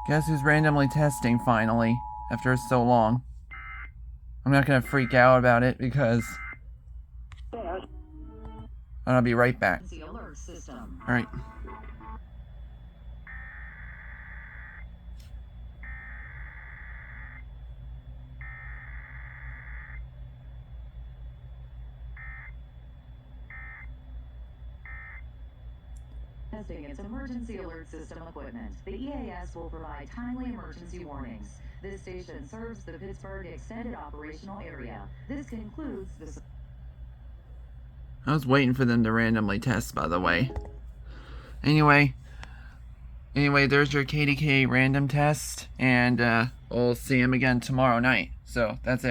Guess who's randomly testing finally, after so long. I'm not gonna freak out about it because I'll be right back. Alright. Testing its emergency alert system equipment. The EAS will provide timely emergency warnings. This station serves the Pittsburgh extended operational area. This concludes the... I was waiting for them to randomly test, by the way. Anyway, there's your KDKA random test, and we'll see him again tomorrow night. So, that's it.